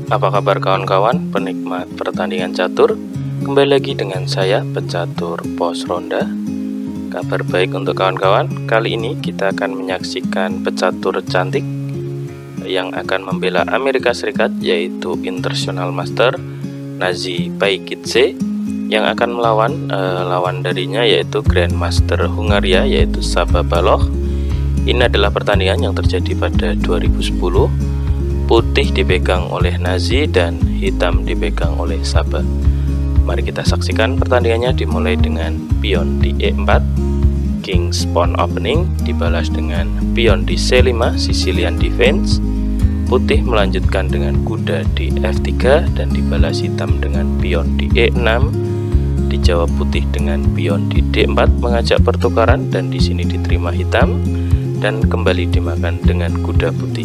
Apa kabar kawan-kawan penikmat pertandingan catur? Kembali lagi dengan saya, pecatur pos ronda. Kabar baik untuk kawan-kawan. Kali ini kita akan menyaksikan pecatur cantik yang akan membela Amerika Serikat, yaitu International Master Nazi Paikidze, yang akan melawan lawan darinya yaitu Grandmaster Hungaria, yaitu Saba Baloch. Ini adalah pertandingan yang terjadi pada 2010. Putih dipegang oleh Nazi dan hitam dipegang oleh Saba. Mari kita saksikan pertandingannya, dimulai dengan pion di E4, King's Pawn Opening, dibalas dengan pion di C5, Sicilian Defense. Putih melanjutkan dengan kuda di F3 dan dibalas hitam dengan pion di E6. Dijawab putih dengan pion di D4 mengajak pertukaran, dan di sini diterima hitam dan kembali dimakan dengan kuda putih.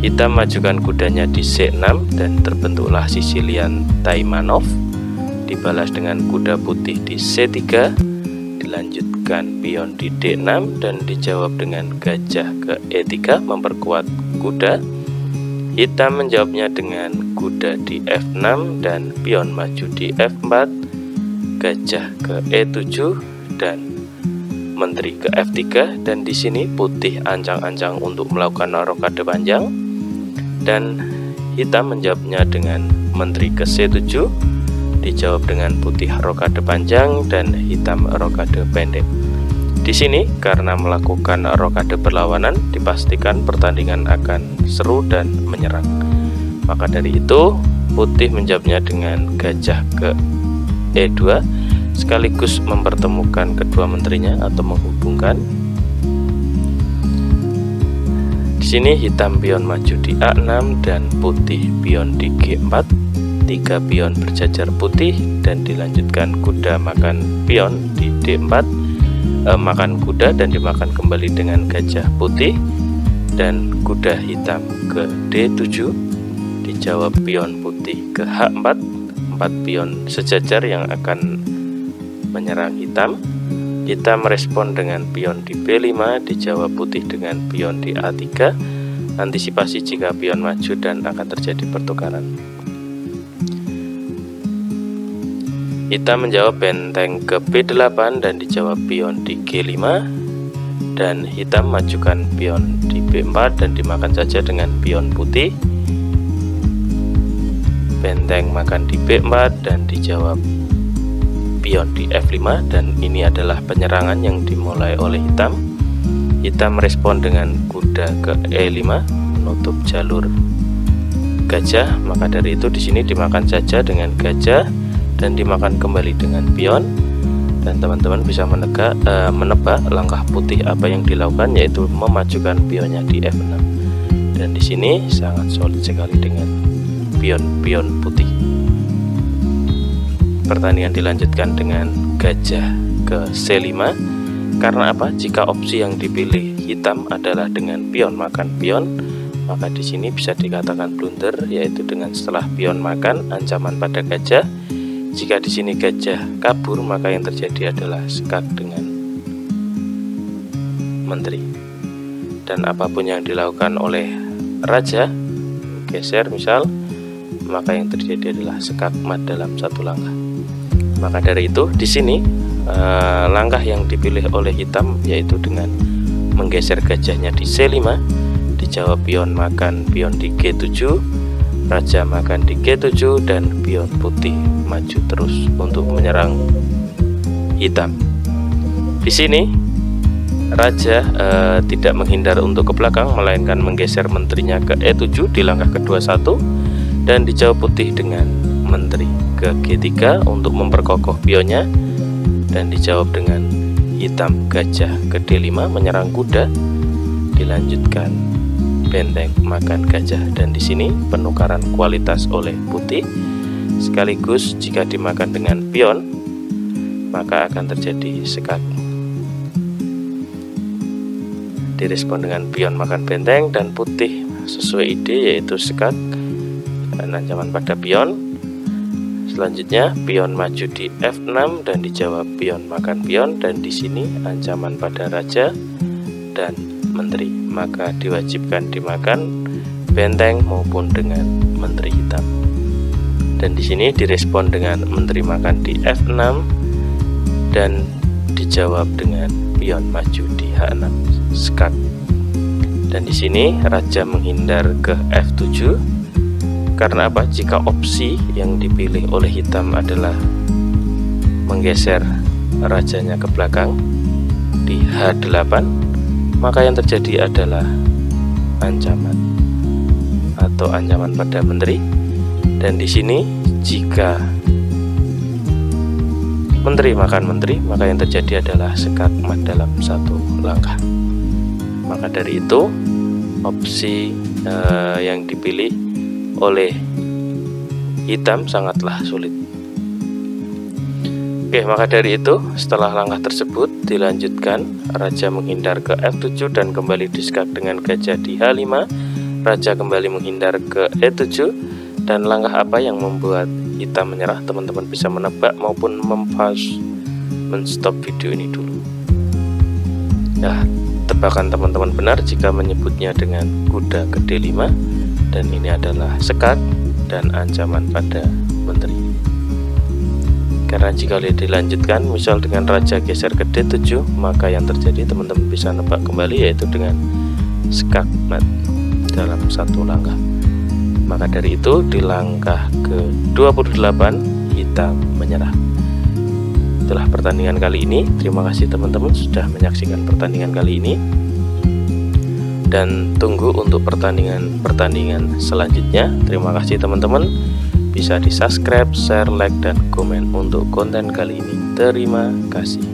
Hitam majukan kudanya di C6 dan terbentuklah Sicilian Taimanov. Dibalas dengan kuda putih di C3, dilanjutkan pion di D6 dan dijawab dengan gajah ke E3 memperkuat kuda. Hitam menjawabnya dengan kuda di F6 dan pion maju di F4, gajah ke E7 dan menteri ke F3, dan di sini putih ancang-ancang untuk melakukan rokade panjang. Dan hitam menjawabnya dengan menteri ke C7, dijawab dengan putih rokade panjang dan hitam rokade pendek. Di sini karena melakukan rokade berlawanan, dipastikan pertandingan akan seru dan menyerang. Maka dari itu putih menjawabnya dengan gajah ke E2, sekaligus mempertemukan kedua menterinya atau menghubungkan. Di sini hitam pion maju di A6 dan putih pion di G4. 3 pion berjajar putih dan dilanjutkan kuda makan pion di D4, makan kuda dan dimakan kembali dengan gajah putih, dan kuda hitam ke D7, dijawab pion putih ke H4. 4 pion sejajar yang akan menyerang hitam. Hitam merespon dengan pion di B5, dijawab putih dengan pion di A3, antisipasi jika pion maju dan akan terjadi pertukaran. Hitam menjawab benteng ke B8 dan dijawab pion di G5, dan hitam majukan pion di B4 dan dimakan saja dengan pion putih. Benteng makan di B4 dan dijawab pion di F5, dan ini adalah penyerangan yang dimulai oleh hitam. Hitam merespon dengan kuda ke E5 menutup jalur gajah, maka dari itu di sini dimakan saja dengan gajah dan dimakan kembali dengan pion, dan teman-teman bisa menebak langkah putih apa yang dilakukan, yaitu memajukan pionnya di F6, dan di sini sangat solid sekali dengan pion-pion putih. Pertandingan dilanjutkan dengan gajah ke C5. Karena apa? Jika opsi yang dipilih hitam adalah dengan pion makan pion, maka di sini bisa dikatakan blunder, yaitu dengan setelah pion makan ancaman pada gajah. Jika di sini gajah kabur, maka yang terjadi adalah skak dengan menteri. Dan apapun yang dilakukan oleh raja, geser misal, maka yang terjadi adalah skak mat dalam satu langkah. Maka dari itu di sini langkah yang dipilih oleh hitam yaitu dengan menggeser gajahnya di C5, dijawab pion makan pion di G7, raja makan di G7, dan pion putih maju terus untuk menyerang hitam. Di sini raja tidak menghindar untuk ke belakang, melainkan menggeser menterinya ke E7 di langkah ke-21, dan dijawab putih dengan menteri ke G3 untuk memperkokoh pionnya, dan dijawab dengan hitam gajah ke D5 menyerang kuda, dilanjutkan benteng makan gajah, dan di sini penukaran kualitas oleh putih, sekaligus jika dimakan dengan pion maka akan terjadi skak. Direspon dengan pion makan benteng, dan putih sesuai ide yaitu skak dan ancaman pada pion. Selanjutnya pion maju di F6 dan dijawab pion makan pion, dan di sini ancaman pada raja dan menteri, maka diwajibkan dimakan benteng maupun dengan menteri hitam. Dan di sini direspon dengan menteri makan di F6 dan dijawab dengan pion maju di H6 skak. Dan di sini raja menghindar ke F7. Karena apa? Jika opsi yang dipilih oleh hitam adalah menggeser rajanya ke belakang di H8, maka yang terjadi adalah ancaman atau ancaman pada menteri. Dan di sini jika menteri makan menteri, maka yang terjadi adalah skak mat dalam satu langkah. Maka dari itu opsi yang dipilih oleh hitam sangatlah sulit. Oke, maka dari itu setelah langkah tersebut dilanjutkan, raja menghindar ke F7 dan kembali diskak dengan gajah di H5. Raja kembali menghindar ke E7. Dan langkah apa yang membuat hitam menyerah? Teman-teman bisa menebak maupun men-stop video ini dulu. Nah, tebakan teman-teman benar jika menyebutnya dengan kuda ke D5, dan ini adalah skak dan ancaman pada menteri. Karena jika dilanjutkan misal dengan raja geser ke D7, maka yang terjadi teman-teman bisa nebak kembali, yaitu dengan skak mat dalam satu langkah. Maka dari itu di langkah ke-28 hitam menyerah. Itulah pertandingan kali ini. Terima kasih teman-teman sudah menyaksikan pertandingan kali ini, dan tunggu untuk pertandingan selanjutnya. Terima kasih teman-teman. Bisa di subscribe, share, like, dan komen untuk konten kali ini. Terima kasih.